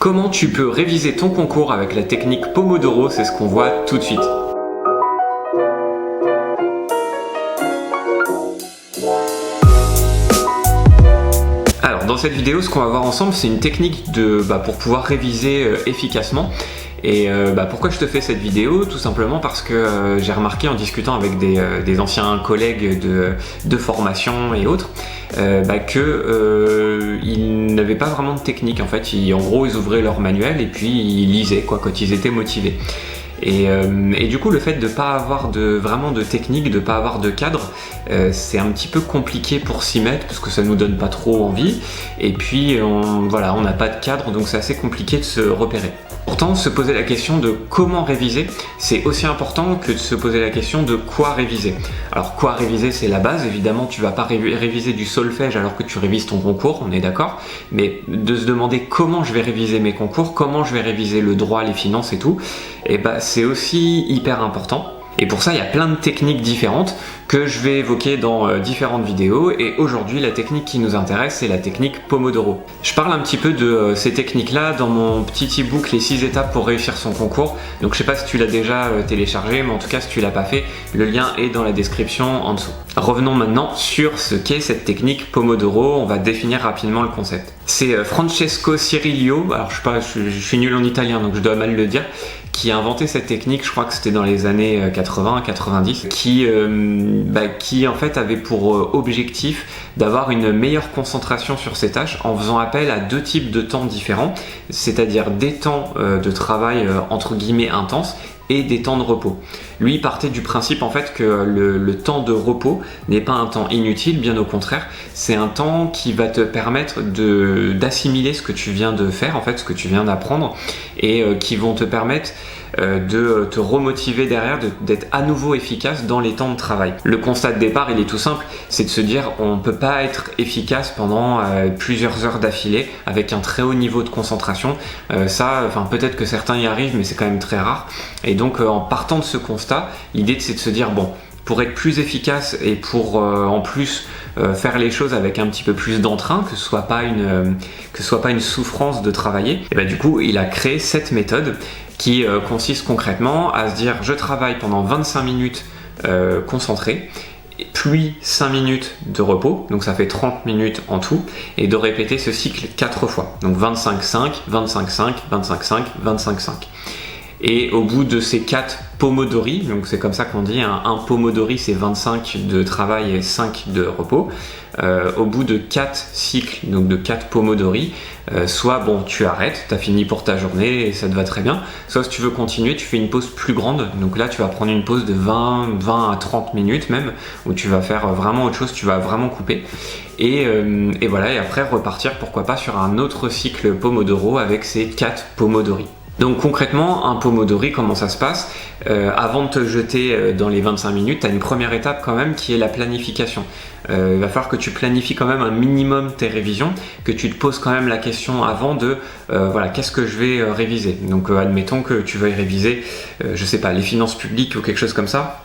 Comment tu peux réviser ton concours avec la technique Pomodoro, c'est ce qu'on voit tout de suite. Alors dans cette vidéo, ce qu'on va voir ensemble, c'est une technique pour pouvoir réviser efficacement. Et pourquoi je te fais cette vidéo? Tout simplement parce que j'ai remarqué en discutant avec des anciens collègues de formation et autres ils n'avaient pas vraiment de technique en fait. En gros, ils ouvraient leur manuel et puis ils lisaient quand ils étaient motivés. Et du coup, le fait de ne pas avoir vraiment de technique, de ne pas avoir de cadre, c'est un petit peu compliqué pour s'y mettre parce que ça nous donne pas trop envie. Et puis, on n'a pas de cadre, donc c'est assez compliqué de se repérer. Pourtant, se poser la question de comment réviser, c'est aussi important que de se poser la question de quoi réviser. Alors, quoi réviser, c'est la base. Évidemment, tu vas pas réviser du solfège alors que tu révises ton concours, on est d'accord. Mais de se demander comment je vais réviser mes concours, comment je vais réviser le droit, les finances et tout, c'est aussi hyper important. Et pour ça, il y a plein de techniques différentes que je vais évoquer dans différentes vidéos. Et aujourd'hui, la technique qui nous intéresse, c'est la technique Pomodoro. Je parle un petit peu de ces techniques-là dans mon petit e-book, les 6 étapes pour réussir son concours. Donc je sais pas si tu l'as déjà téléchargé, mais en tout cas, si tu l'as pas fait, le lien est dans la description en dessous. Revenons maintenant sur ce qu'est cette technique Pomodoro. On va définir rapidement le concept. C'est Francesco Cirillo, alors je suis nul en italien, donc je dois mal le dire, qui a inventé cette technique, je crois que c'était dans les années 80-90, qui en fait avait pour objectif d'avoir une meilleure concentration sur ses tâches en faisant appel à deux types de temps différents, c'est-à-dire des temps de travail entre guillemets intenses et des temps de repos. Lui partait du principe en fait que le temps de repos n'est pas un temps inutile, bien au contraire, c'est un temps qui va te permettre d'assimiler ce que tu viens de faire, en fait, ce que tu viens d'apprendre, et qui vont te permettre de te remotiver derrière, d'être à nouveau efficace dans les temps de travail. Le constat de départ, il est tout simple, c'est de se dire on ne peut pas être efficace pendant plusieurs heures d'affilée avec un très haut niveau de concentration. Peut-être que certains y arrivent, mais c'est quand même très rare. Et donc en partant de ce constat, l'idée c'est de se dire bon, pour être plus efficace et pour en plus faire les choses avec un petit peu plus d'entrain, que ce soit pas une souffrance de travailler, et du coup il a créé cette méthode qui consiste concrètement à se dire je travaille pendant 25 minutes concentré, puis 5 minutes de repos, donc ça fait 30 minutes en tout, et de répéter ce cycle 4 fois, donc 25-5, 25-5, 25-5, 25-5. Et au bout de ces 4 pomodori, donc c'est comme ça qu'on dit, un pomodori c'est 25 de travail et 5 de repos, au bout de 4 cycles, donc de 4 pomodori, soit tu arrêtes, tu as fini pour ta journée et ça te va très bien, soit si tu veux continuer, tu fais une pause plus grande, donc là tu vas prendre une pause de 20 à 30 minutes même, où tu vas faire vraiment autre chose, tu vas vraiment couper, et après repartir pourquoi pas sur un autre cycle pomodoro avec ces 4 pomodori. Donc concrètement, un pomodori, comment ça se passe? Avant de te jeter dans les 25 minutes, tu as une première étape quand même qui est la planification. Il va falloir que tu planifies quand même un minimum tes révisions, que tu te poses quand même la question avant de qu'est-ce que je vais réviser. Donc admettons que tu veuilles réviser, les finances publiques ou quelque chose comme ça.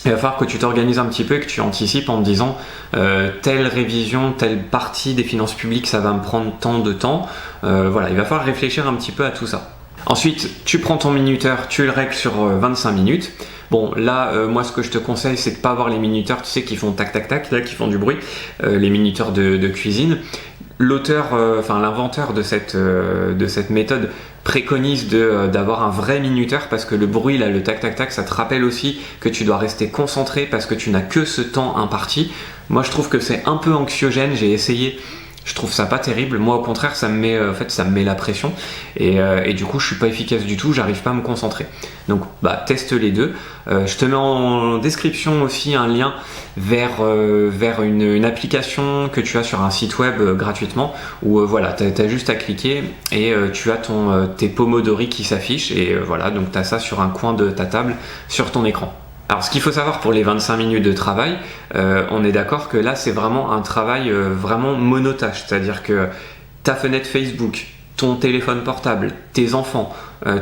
Il va falloir que tu t'organises un petit peu et que tu anticipes en te disant telle révision, telle partie des finances publiques, ça va me prendre tant de temps. Il va falloir réfléchir un petit peu à tout ça. Ensuite, tu prends ton minuteur, tu le règles sur 25 minutes. Bon, là, moi, ce que je te conseille, c'est de pas avoir les minuteurs, tu sais, qui font tac tac tac, là, qui font du bruit, les minuteurs de cuisine. L'inventeur de cette méthode préconise d'avoir un vrai minuteur parce que le bruit, là, le tac tac tac, ça te rappelle aussi que tu dois rester concentré parce que tu n'as que ce temps imparti. Moi, je trouve que c'est un peu anxiogène, j'ai essayé. Je trouve ça pas terrible. Moi, au contraire, ça me met la pression et du coup, je suis pas efficace du tout. J'arrive pas à me concentrer. Donc, teste les deux. Je te mets en description aussi un lien vers une application que tu as sur un site web gratuitement où t'as juste à cliquer et tu as tes pomodori qui s'affichent et donc t'as ça sur un coin de ta table sur ton écran. Alors ce qu'il faut savoir pour les 25 minutes de travail, on est d'accord que là c'est vraiment un travail vraiment monotâche, c'est-à-dire que ta fenêtre Facebook, ton téléphone portable, tes enfants,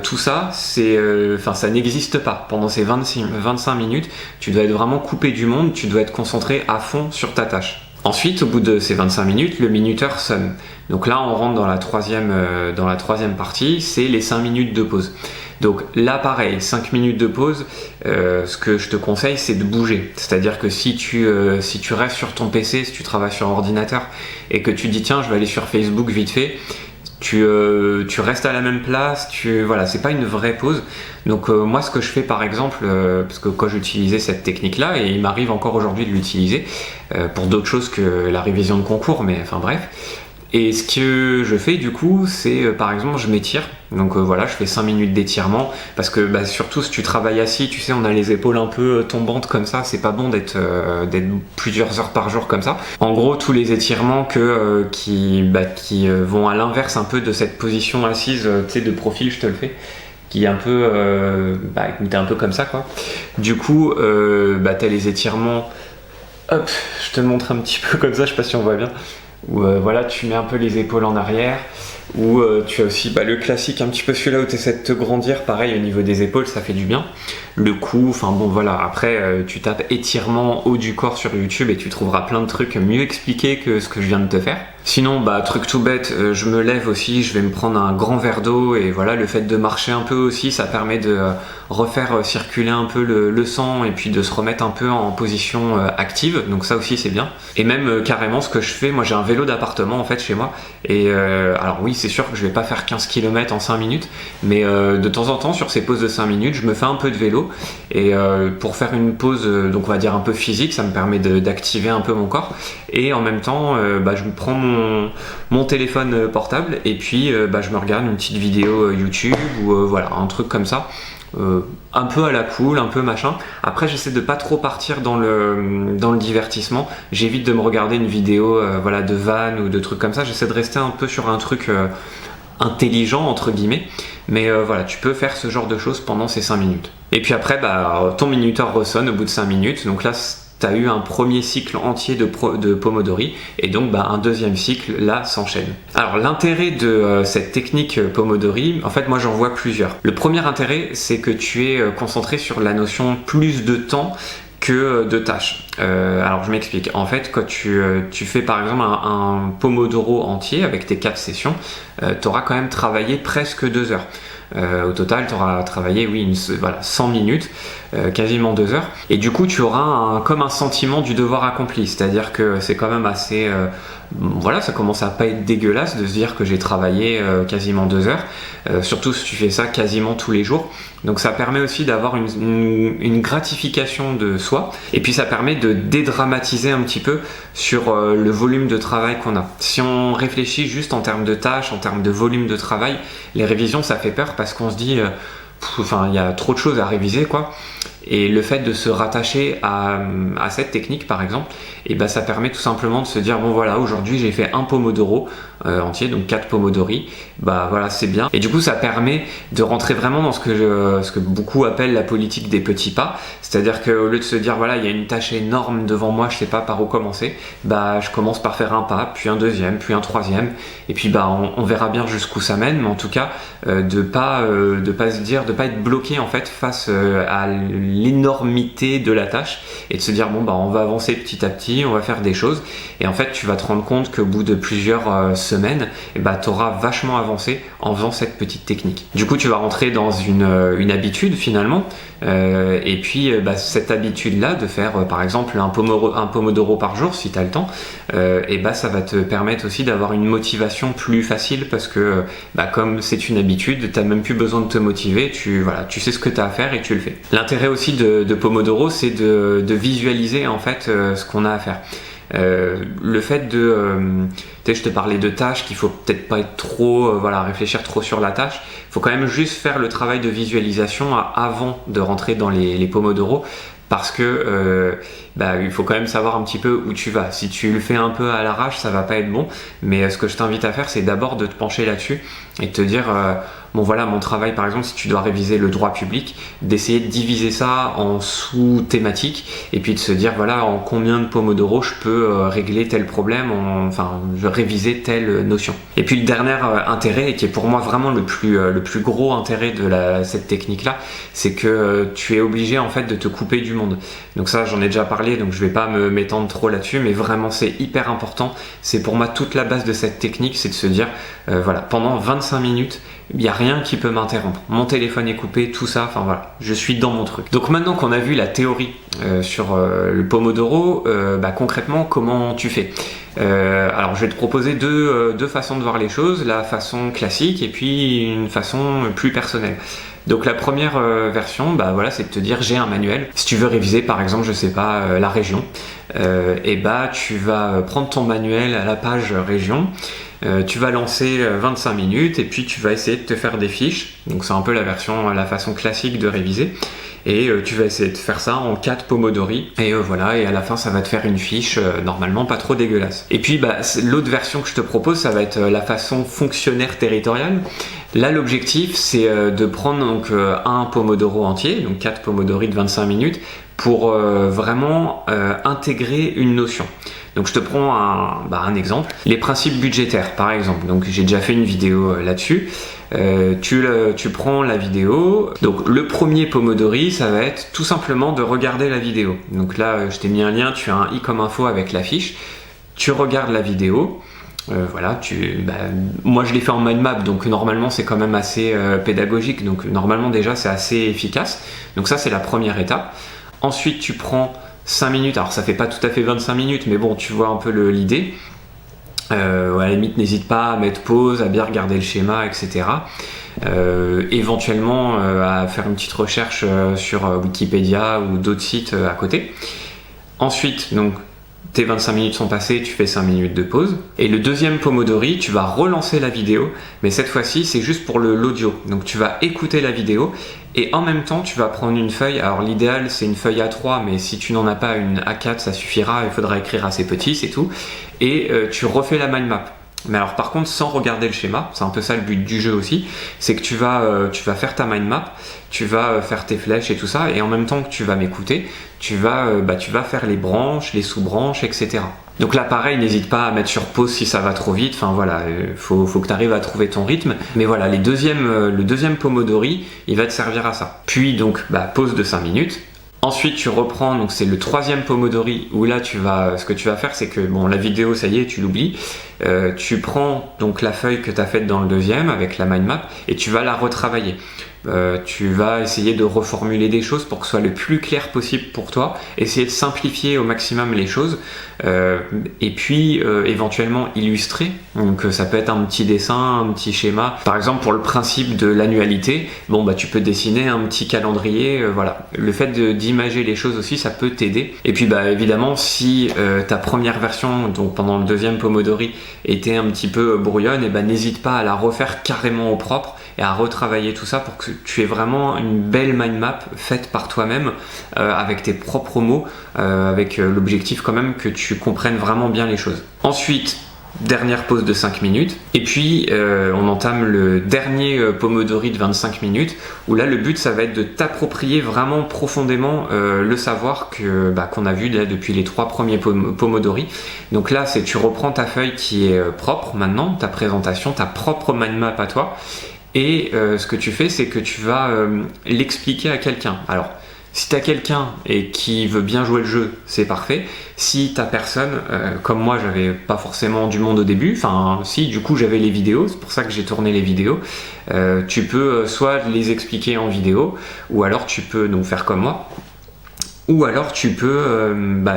tout ça, ça n'existe pas. Pendant ces 25 minutes, tu dois être vraiment coupé du monde, tu dois être concentré à fond sur ta tâche. Ensuite, au bout de ces 25 minutes, le minuteur sonne. Donc là, on rentre dans la troisième partie, c'est les 5 minutes de pause. Donc là, pareil, 5 minutes de pause, ce que je te conseille, c'est de bouger. C'est-à-dire que si tu restes sur ton PC, si tu travailles sur un ordinateur, et que tu dis tiens, je vais aller sur Facebook vite fait, tu restes à la même place, voilà, c'est pas une vraie pause. Donc moi, ce que je fais par exemple, parce que quand j'utilisais cette technique-là, et il m'arrive encore aujourd'hui de l'utiliser pour d'autres choses que la révision de concours, mais enfin bref. Et ce que je fais du coup, c'est par exemple, je m'étire. Donc voilà, je fais 5 minutes d'étirement parce que surtout si tu travailles assis, tu sais, on a les épaules un peu tombantes comme ça, c'est pas bon d'être plusieurs heures par jour comme ça. En gros, tous les étirements qui vont à l'inverse un peu de cette position assise, tu sais, de profil, je te le fais, qui est un peu t'es un peu comme ça quoi. Du coup, t'as les étirements. Hop, je te montre un petit peu comme ça, je sais pas si on voit bien. Où voilà, tu mets un peu les épaules en arrière, ou tu as aussi le classique, un petit peu celui-là où tu essaies de te grandir, pareil au niveau des épaules, ça fait du bien. Le cou, enfin bon voilà, après tu tapes étirement haut du corps sur YouTube et tu trouveras plein de trucs mieux expliqués que ce que je viens de te faire. Sinon, truc tout bête, je me lève aussi, je vais me prendre un grand verre d'eau et voilà, le fait de marcher un peu aussi, ça permet de refaire circuler un peu le sang et puis de se remettre un peu en position active, donc ça aussi c'est bien. Et même carrément ce que je fais, moi j'ai un vélo d'appartement en fait chez moi et alors oui c'est sûr que je vais pas faire 15 km en 5 minutes, mais de temps en temps sur ces pauses de 5 minutes, je me fais un peu de vélo et pour faire une pause donc on va dire un peu physique, ça me permet d'activer un peu mon corps et en même temps je me prends mon téléphone portable et puis je me regarde une petite vidéo YouTube ou voilà un truc comme ça, un peu à la cool, un peu machin. Après j'essaie de pas trop partir dans le divertissement, j'évite de me regarder une vidéo de vannes ou de trucs comme ça, j'essaie de rester un peu sur un truc intelligent entre guillemets, mais voilà, tu peux faire ce genre de choses pendant ces 5 minutes. Et puis après ton minuteur ressonne au bout de 5 minutes, donc là tu as eu un premier cycle entier de Pomodori et donc un deuxième cycle là s'enchaîne. Alors l'intérêt de cette technique Pomodori, en fait moi j'en vois plusieurs. Le premier intérêt, c'est que tu es concentré sur la notion plus de temps que de tâches. Alors je m'explique. En fait, quand tu fais par exemple un Pomodoro entier avec tes 4 sessions, tu auras quand même travaillé presque 2 heures. Au total, tu auras travaillé 100 minutes, quasiment 2 heures. Et du coup, tu auras comme un sentiment du devoir accompli. C'est-à-dire que c'est quand même assez... ça commence à pas être dégueulasse de se dire que j'ai travaillé quasiment 2 heures. Surtout si tu fais ça quasiment tous les jours. Donc ça permet aussi d'avoir une gratification de soi. Et puis ça permet de dédramatiser un petit peu sur le volume de travail qu'on a. Si on réfléchit juste en termes de tâches, en termes de volume de travail, les révisions ça fait peur parce qu'on se dit il y a trop de choses à réviser quoi. Et le fait de se rattacher à cette technique par exemple, ça permet tout simplement de se dire bon voilà, aujourd'hui j'ai fait un Pomodoro entier, donc 4 Pomodori, voilà c'est bien. Et du coup ça permet de rentrer vraiment dans ce que beaucoup appellent la politique des petits pas, c'est-à-dire qu'au lieu de se dire voilà il y a une tâche énorme devant moi, je sais pas par où commencer, je commence par faire un pas, puis un deuxième, puis un troisième, et puis on verra bien jusqu'où ça mène, mais en tout cas de pas être bloqué en fait face à l'énormité de la tâche et de se dire on va avancer petit à petit, on va faire des choses et en fait tu vas te rendre compte qu'au bout de plusieurs semaines tu auras vachement avancé en faisant cette petite technique. Du coup tu vas rentrer dans une habitude finalement et puis cette habitude là de faire par exemple un Pomodoro par jour si tu as le temps ça va te permettre aussi d'avoir une motivation plus facile parce que comme c'est une habitude, tu n'as même plus besoin de te motiver, tu sais ce que tu as à faire et tu le fais. L'intérêt aussi de Pomodoro, c'est de visualiser en fait ce qu'on a à faire. Le fait je te parlais de tâches, qu'il faut peut-être pas être trop réfléchir trop sur la tâche, il faut quand même juste faire le travail de visualisation avant de rentrer dans les Pomodoro parce que il faut quand même savoir un petit peu où tu vas. Si tu le fais un peu à l'arrache, ça va pas être bon, mais ce que je t'invite à faire, c'est d'abord de te pencher là-dessus et de te dire mon travail par exemple, si tu dois réviser le droit public, d'essayer de diviser ça en sous-thématiques et puis de se dire en combien de Pomodoro je peux régler tel problème, je réviser telle notion. Et puis le dernier intérêt, et qui est pour moi vraiment le plus gros intérêt de cette technique là, c'est que tu es obligé en fait de te couper du monde. Donc ça j'en ai déjà parlé parler, donc je vais pas m'étendre trop là-dessus, mais vraiment c'est hyper important. C'est pour moi toute la base de cette technique, c'est de se dire, voilà, pendant 25 minutes, il n'y a rien qui peut m'interrompre. Mon téléphone est coupé, tout ça, enfin voilà, je suis dans mon truc. Donc maintenant qu'on a vu la théorie sur le Pomodoro, concrètement, comment tu fais? Alors je vais te proposer deux façons de voir les choses, la façon classique et puis une façon plus personnelle. Donc la première version, voilà, c'est de te dire j'ai un manuel. Si tu veux réviser par exemple, je sais pas, la région, tu vas prendre ton manuel à la page région. Tu vas lancer 25 minutes et puis tu vas essayer de te faire des fiches. Donc c'est un peu la façon classique de réviser. Et tu vas essayer de faire ça en 4 Pomodori. Et voilà, et à la fin ça va te faire une fiche normalement pas trop dégueulasse. Et puis l'autre version que je te propose, ça va être la façon fonctionnaire territoriale. Là l'objectif c'est de prendre donc un Pomodoro entier, donc 4 Pomodori de 25 minutes, pour vraiment intégrer une notion. Donc je te prends un exemple, les principes budgétaires par exemple. Donc j'ai déjà fait une vidéo là-dessus. Tu prends la vidéo. Donc le premier Pomodori, ça va être tout simplement de regarder la vidéo. Donc là, je t'ai mis un lien, tu as un i comme info avec la fiche. Tu regardes la vidéo. Voilà, moi je l'ai fait en mind map, donc normalement c'est quand même assez pédagogique. Donc normalement déjà c'est assez efficace. Donc ça c'est la première étape. Ensuite tu prends 5 minutes, alors ça fait pas tout à fait 25 minutes, mais bon, tu vois un peu l'idée. À la limite, n'hésite pas à mettre pause, à bien regarder le schéma, etc. Éventuellement à faire une petite recherche sur Wikipédia ou d'autres sites à côté. Ensuite, donc, tes 25 minutes sont passées, tu fais 5 minutes de pause. Et le deuxième Pomodori, tu vas relancer la vidéo, mais cette fois-ci, c'est juste pour l'audio. Donc tu vas écouter la vidéo et en même temps, tu vas prendre une feuille. Alors l'idéal, c'est une feuille A3, mais si tu n'en as pas une A4, ça suffira. Il faudra écrire assez petit, c'est tout. Et tu refais la mind map. Mais alors par contre, sans regarder le schéma, c'est un peu ça le but du jeu aussi, c'est que tu vas faire ta mind map, tu vas faire tes flèches et tout ça, et en même temps que tu vas m'écouter, tu vas faire les branches, les sous-branches, etc. Donc là pareil, n'hésite pas à mettre sur pause si ça va trop vite, enfin voilà, faut que tu arrives à trouver ton rythme. Mais voilà, le deuxième Pomodori, il va te servir à ça. Puis donc pause de 5 minutes. Ensuite, tu reprends, donc c'est le troisième Pomodori où là, ce que tu vas faire, c'est que la vidéo, ça y est, tu l'oublies. Tu prends donc la feuille que tu as faite dans le deuxième avec la mind map et tu vas la retravailler. Tu vas essayer de reformuler des choses pour que ce soit le plus clair possible pour toi, essayer de simplifier au maximum les choses et puis éventuellement illustrer. Donc ça peut être un petit dessin, un petit schéma. Par exemple pour le principe de l'annualité, tu peux dessiner un petit calendrier. Voilà, le fait d'imager les choses aussi, ça peut t'aider. Et puis évidemment, si ta première version, donc pendant le deuxième Pomodori, était un petit peu brouillonne, n'hésite pas à la refaire carrément au propre et à retravailler tout ça pour que tu aies vraiment une belle mind map faite par toi-même avec tes propres mots, avec l'objectif quand même que tu comprennes vraiment bien les choses. Ensuite, dernière pause de 5 minutes et puis on entame le dernier Pomodori de 25 minutes où là le but ça va être de t'approprier vraiment profondément le savoir qu'on a vu là depuis les 3 premiers Pomodori. Donc là c'est tu reprends ta feuille qui est propre maintenant, ta présentation, ta propre mind map à toi. Et ce que tu fais, c'est que tu vas l'expliquer à quelqu'un. Alors, si tu as quelqu'un et qui veut bien jouer le jeu, c'est parfait. Si tu n'as personne, comme moi, j'avais pas forcément du monde au début. Enfin, si, du coup, j'avais les vidéos. C'est pour ça que j'ai tourné les vidéos. Tu peux soit les expliquer en vidéo, ou alors tu peux donc faire comme moi. Ou alors tu peux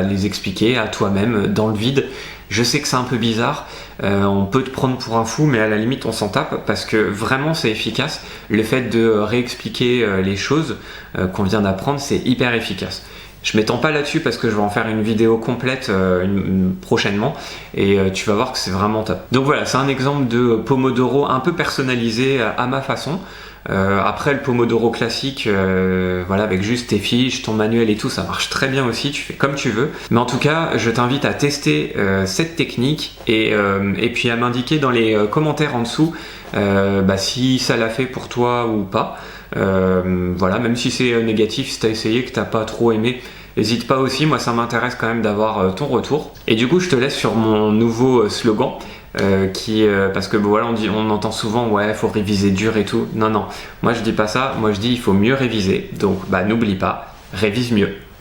les expliquer à toi-même dans le vide. Je sais que c'est un peu bizarre, on peut te prendre pour un fou, mais à la limite on s'en tape parce que vraiment c'est efficace. Le fait de réexpliquer les choses qu'on vient d'apprendre, c'est hyper efficace. Je m'étends pas là-dessus parce que je vais en faire une vidéo complète prochainement et tu vas voir que c'est vraiment top. Donc voilà, c'est un exemple de Pomodoro un peu personnalisé à ma façon. Après le Pomodoro classique, avec juste tes fiches, ton manuel et tout, ça marche très bien aussi, tu fais comme tu veux. Mais en tout cas, je t'invite à tester cette technique et puis à m'indiquer dans les commentaires en dessous si ça l'a fait pour toi ou pas. Même si c'est négatif, si t'as essayé, que t'as pas trop aimé, n'hésite pas aussi, moi ça m'intéresse quand même d'avoir ton retour. Et du coup je te laisse sur mon nouveau slogan parce que on entend souvent faut réviser dur et tout. Non, moi je dis pas ça, moi je dis il faut mieux réviser, donc n'oublie pas, révise mieux.